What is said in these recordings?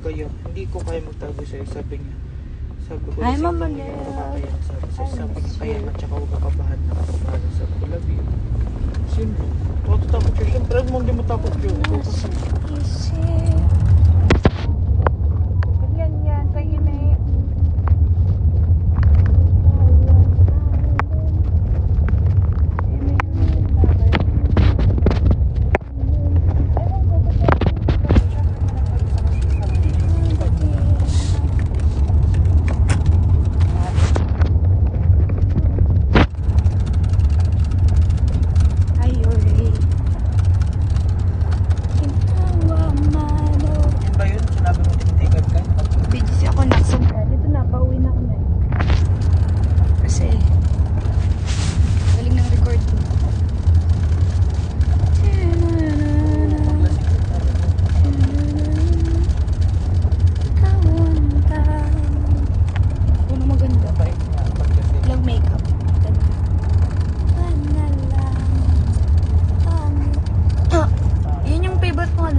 kaya. Hindi ko kaya magtago sa'yo, sabi niya. Sabi ko, Ay, "Lasing Mama lang yun, Nel. makakaya." Sabi niya, kaya you. nga, tsaka huwag kakabahan na kakabahan. Sabi ko, love you. Yun lang. Matatakot siya. Siyempre, mo hindi matakot yun. Ikaw kasi. Ganyan yan, kayo na eh.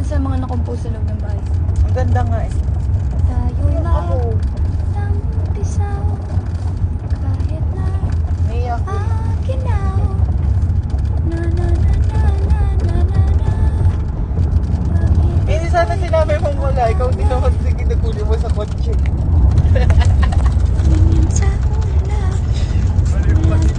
Sa mga nakompose sa loob ng bahay. Ang ganda nga eh. Tayo lang umpisa kahit na aginaw na na na na na na na na. Hindi sana sinabi mong wala. Ikaw din naman sige naguli mo sa kotse. Tingin sa ulap Mali pa din.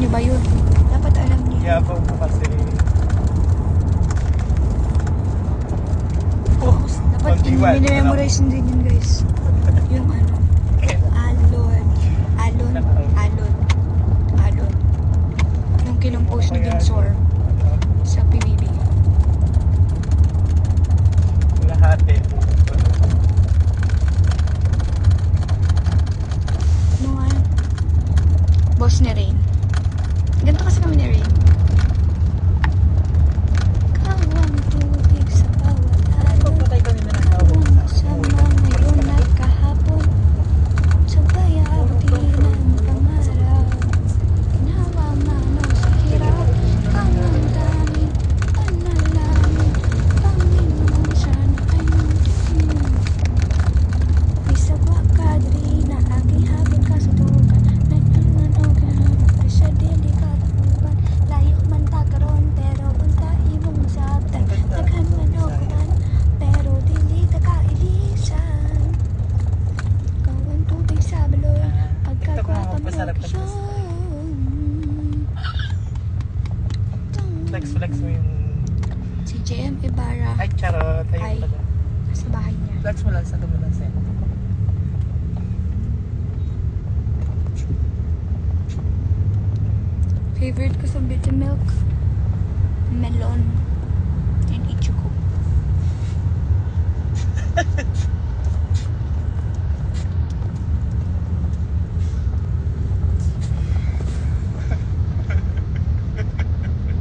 Ba yun? Dapat alam niyo. Yabaw mo kasi. Dapat i-memorize din yun guys. Yung ano. Alon. Alon. Alon. Alon. Yung kinumpose ni Vinsor sa PBB. Lahat eh. Ano nga? Boss ni Rain. Ganito kasi kami ni Rain. Kawang tubig sa bawat alon. Kawang sama ngayon at kahapon. Sabay abutin ang pangaraw. Ginawa mano sa hirap. Kawang daming panalangin. Panginoon sana ay muntin. May sabwa kadri na aking habit kasutukan. Nagpingan o ganun. Sa delikado. Layo man takaroon pero unta imong sabtan. Daghan man o kuman pero dili ta kailisan. Kawan tubig sa balon pagkagwapa mo kisyon. Flex mo yung... Si JM Ibarra Ay, charot. ay Ayun pala. sa bahay niya. Flex mo lang sa dumalang sa'yo. Favorite ko sa bitter milk, melon, and ichuko.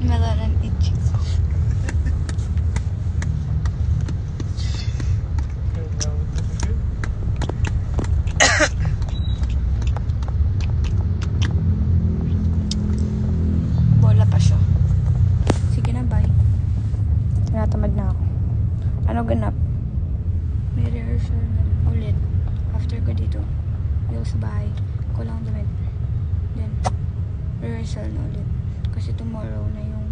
Melon and ichuko. Bola pa siya. Sige na, bye. Natamad na ako. Ano ganap? May rehearsal na ulit. After ko dito, yung sa bahay, kulang damit. Then, rehearsal na ulit. Kasi tomorrow na yung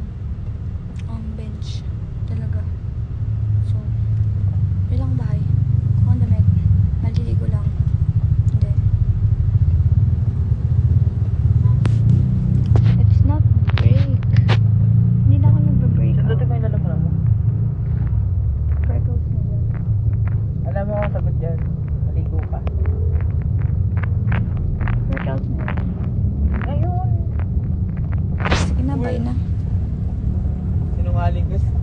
bench. Talaga. So, ilang bahay. Kung damit, maliligo lang. Then, it's not break. Hindi na ako nagbe-break. Dati may lalaman mo. Freckles na yan. Alam mo kung sagot dyan. Maligo ka. Freckles na yan. Ayun. Sige na, bye na. Sinungaling kasi.